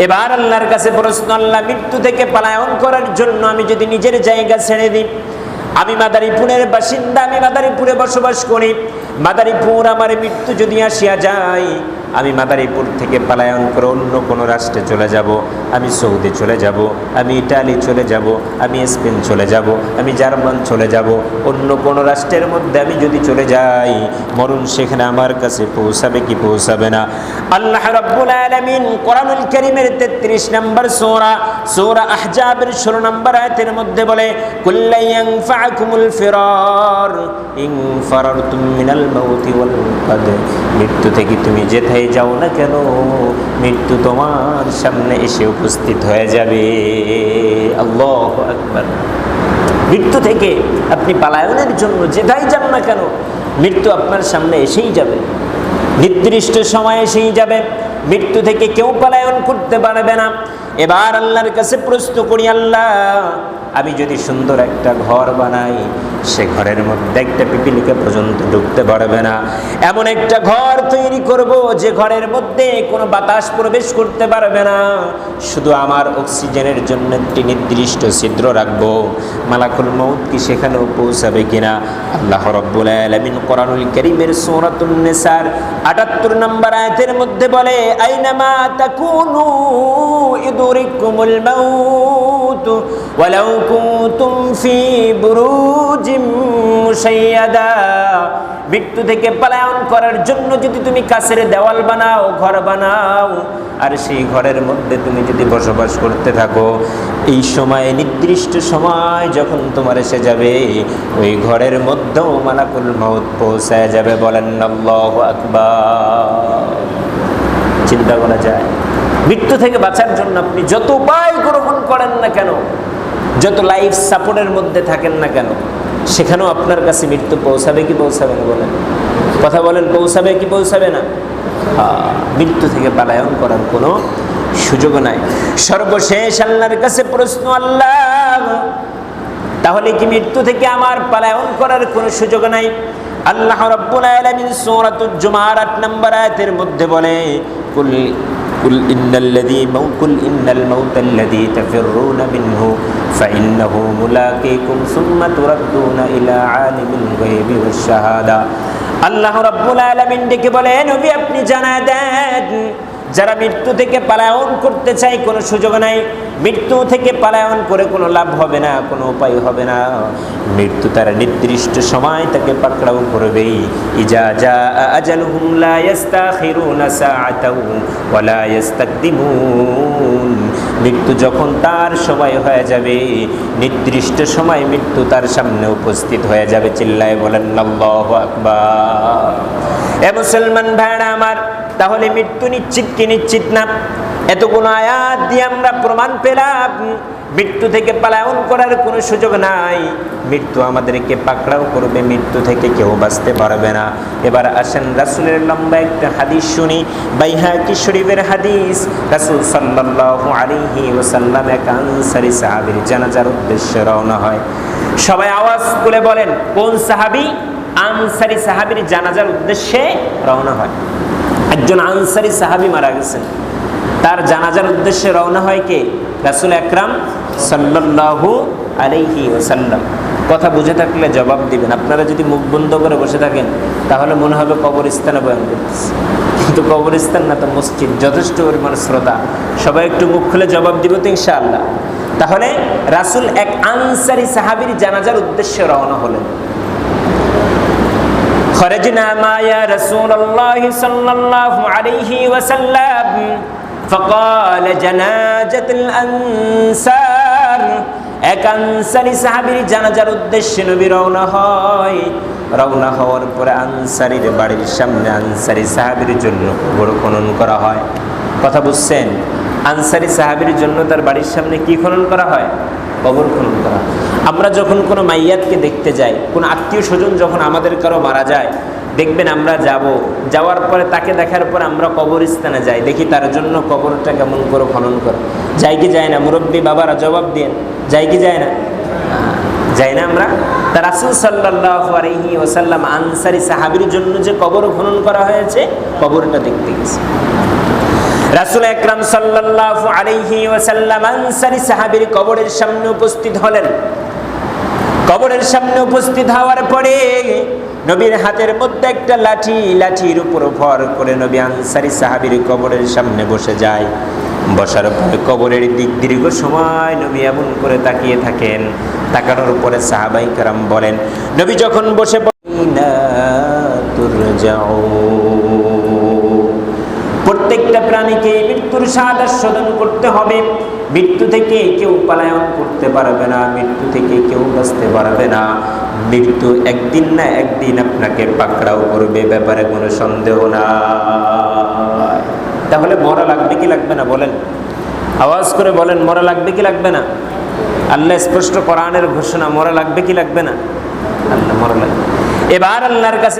এবার আল্লাহর কাছে প্রশ্ন, আল্লাহ মৃত্যু থেকে পলায়ন করার জন্য আমি যদি নিজের জায়গা ছেড়ে দিই, আমি মাদারীপুরের বাসিন্দা, আমি মাদারীপুরে বসবাস করি, মাদারীপুর আমার মৃত্যু যদি আসিয়া যায়, আমি মাদারীপুর থেকে পলায়ন করে অন্য কোনো রাষ্ট্রে চলে যাব, আমি সৌদি চলে যাব, আমি ইটালি চলে যাব, আমি স্পেন চলে যাব, আমি জার্মান চলে যাব, অন্য কোনো রাষ্ট্রের মধ্যে আমি যদি চলে যাই, মরণ সেখানে আমার কাছে পৌঁছাবে কি পৌঁছাবে না? আল্লাহ রাব্বুল আলামিন কোরআনুল কারীমের 33 নম্বর সূরা আহজাবের 16 নম্বর আয়াতের মধ্যে বলে, কুল্লা ইয়ানফাকুমুল ফিরার ইন ফারারতুম মিনাল মাউতি ওয়াল ফাদ। মৃত্যু থেকে তুমি যেথায় যাও না কেন, মৃত্যু তোমার সামনে এসে উপস্থিত হয়ে যাবে। আল্লাহু আকবার। মৃত্যু থেকে আপনি পলায়নের জন্য যেথায় যান না কেন, মৃত্যু আপনার সামনে এসেই যাবে, নির্দিষ্ট সময়ে এসেই যাবে। মৃত্যু থেকে কেউ পলায়ন করতে পারবে না। এবার আল্লাহর কাছে প্রশ্ন করি, আল্লাহ আমি যদি সুন্দর একটা ঘর বানাই, সে ঘরের মধ্যে একটা পিপিলিকা পর্যন্ত ঢুকতে পারবে না। এমন একটা ঘর তৈরি করব যে ঘরের মধ্যে কোনো বাতাস প্রবেশ করতে পারবে না, শুধু আমার অক্সিজেনের জন্য একটি নির্দিষ্ট ছিদ্র রাখবো। মালাকুল মউত কি সেখানেও পৌঁছাবে কিনা? আল্লাহ রাব্বুল আলামিন কোরআনুল কারীমের সূরাতুন নিসার ৭৮ নম্বর আয়াতের মধ্যে বলে, আইনামা তাকুনু ইদরিকুমুল মাউত ওয়ালাউ কুনতুম ফি বুরুজিম মুশাইয়াদা। মৃত্যু থেকে পলায়ন করার জন্য যদি তুমি কাছের দেওয়াল বানাও, ঘর বানাও, আর সেই ঘরের মধ্যে তুমি যদি বসবাস করতে থাকো, এই সময় নির্দিষ্ট সময় যখন তোমার এসে যাবে, ওই ঘরের মধ্যেও মালাকুল মউত পৌঁছায় যাবে। বলেন আল্লাহু আকবার। চিন্তা করা যায়, মৃত্যু থেকে বাঁচার জন্য আপনি যত উপায় গ্রহণ করেন না কেন, যত লাইফ সাপোর্টের মধ্যে থাকেন না কেন, সেখানেও আপনার কাছে মৃত্যু পৌঁছাবে কি পৌঁছাবে না? বলেন, কথা বলেন, পৌঁছাবে কি পৌঁছাবে না? মৃত্যু থেকে পলায়ন করার কোনো সুযোগ নাই। সর্বশেষ আল্লাহর কাছে প্রশ্ন, আল্লাহ তাহলে কি মৃত্যু থেকে আমার পলায়ন করার কোনো সুযোগ নাই? আল্লাহ রাব্বুল আলামিন সূরাতুল জুমার ৮ নম্বর আয়াতের মধ্যে বলে, কুল ইন্নাল মাউতাল্লাযী তাফিররুনা মিনহু ফাইন্নাহু মুলাকীকুম সুম্মা তুরাদ্দুনা ইলা আলিমিল গায়বি ওয়াশ শাহাদা। আল্লাহ রাব্বুল আলামিন ডেকে বলে, নবী আপনি জানায় দেন, যারা মৃত্যু থেকে পলায়ন করতে চায় কোনো সুযোগ নাই, মৃত্যু থেকে পলায়ন করে কোনো লাভ হবে না, কোনো উপায় হবে না। মৃত্যু তার নির্দিষ্ট সময় তাকে পাকড়াও করবেই। ইজা জা আজালুহুম লা ইস্তাখিরুনা সাআতাও ওয়া লা ইস্তাকদিমুন। মৃত্যু যখন তার সময় হয়ে যাবে, নির্দিষ্ট সময় মৃত্যু তার সামনে উপস্থিত হয়ে যাবে। চিল্লায় বলেন আল্লাহু আকবার। এ মুসলমান ভাইরা আমার, তাহলে মৃত্যু নিশ্চিত কি নিশ্চিত না? এতগুলো আয়াত দিয়ে আমরা প্রমাণ পেলাম মৃত্যু থেকে পলায়ন করার কোনো সুযোগ নাই। মৃত্যু আমাদেরকে পাকড়াও করবে, মৃত্যু থেকে কেউ বাঁচতে পারবে না। এবার আসেন রাসূলের লম্বা একটা হাদিস শুনি, বাইহাকি শরীফের হাদিস। রাসূল সাল্লাল্লাহু আলাইহি ওয়াসাল্লাম এক আনসারী সাহাবীর জানাজার উদ্দেশ্যে রওনা হয়। সবাই আওয়াজ করে বলেন, কোন সাহাবী? আনসারী সাহাবীর জানাজার উদ্দেশ্যে রওনা হয়। একজন আনসারী সাহাবী মারা গেছেন, তার জানাজার উদ্দেশ্যে রওনা হয় কে? রাসূল আকরাম সাল্লাল্লাহু আলাইহি ওয়াসাল্লাম। কথা বুঝে থাকলে জবাব দিবেন। আপনারা যদি মুখ বন্ধ করে বসে থাকেন তাহলে মনে হবে কবরস্থানে বয়ান করতেছে, কিন্তু কবরস্থান না তো মসজিদ। যথেষ্ট পরিমাণ শ্রোতা, সবাই একটু মুখ খুলে জবাব দিব তো ইনশাআল্লাহ। তাহলে রাসূল এক আনসারী সাহাবীর জানাজার উদ্দেশ্যে রওনা হলেন। خرجنا ما يا رسول الله صلى الله عليه وسلم فقال جنازة الأنصار। এক আনসারী সাহাবীর জানাজার উদ্দেশ্যে নবী রওনা হয়। রওনা হওয়ার পরে আনসারীর বাড়ির সামনে আনসারী সাহাবীর জন্য কবর খনন করা হয়। কথা বুঝছেন? আনসারী সাহাবীর জন্য তার বাড়ির সামনে কি খনন করা হয়? কবর খনন করা। আমরা যখন কোনো মাইয়াতকে দেখতে যাই, কোনো আত্মীয় স্বজন যখন আমাদের কারো মারা যায়, দেখবেন আমরা যাওয়ার পরে তাকে দেখার পর আমরা কবরস্থানে যাই, দেখি তার জন্য কবরটা কেমন করে খনন করে। যাই কি যায় না? মুরব্বী বাবারা জবাব দিন, যাই কি যায় না? যাই না আমরা? তা রাসূল সাল্লাল্লাহু আলাইহি ওয়াসাল্লাম আনসারী সাহাবীর জন্য যে কবর খনন করা হয়েছে, কবরটা দেখতে গেছে। রাসূল আকরাম সাল্লাল্লাহু আলাইহি ওয়াসাল্লাম আনসারী সাহাবীর কবরের সামনে উপস্থিত হলেন। কবরের সামনে উপস্থিত হওয়ার পরে নবীর হাতের মধ্যে একটা লাঠি, লাঠির উপর ভর করে নবী আনসারী সাহাবীর কবরের সামনে বসে যায়। বসার পরে কবরের দিক দীর্ঘ সময় নবী এমন করে তাকিয়ে থাকেন। তাকানোর পরে সাহাবায়ে কেরাম বলেন, নবী যখন বসে প্রত্যেকটা প্রাণীকে মৃত্যুর স্বাদ আস্বাদন করতে হবে। মৃত্যু থেকে কেউ পলায়ন করতে পারবে না, মৃত্যু থেকে কেউ বাঁচতে পারবে না। মৃত্যু একদিন না একদিন আপনাকে পাকড়াও করবে, ব্যাপারে কোনো সন্দেহ না। তাহলে মরা লাগবে কি লাগবে না বলেন? আওয়াজ করে বলেন, মরা লাগবে কি লাগবে না? আল্লাহ স্পষ্ট কোরআনের ঘোষণা, মরা লাগবে কি লাগবে না? আল্লাহ মরা লাগবে। এবার আল্লাহর কাছে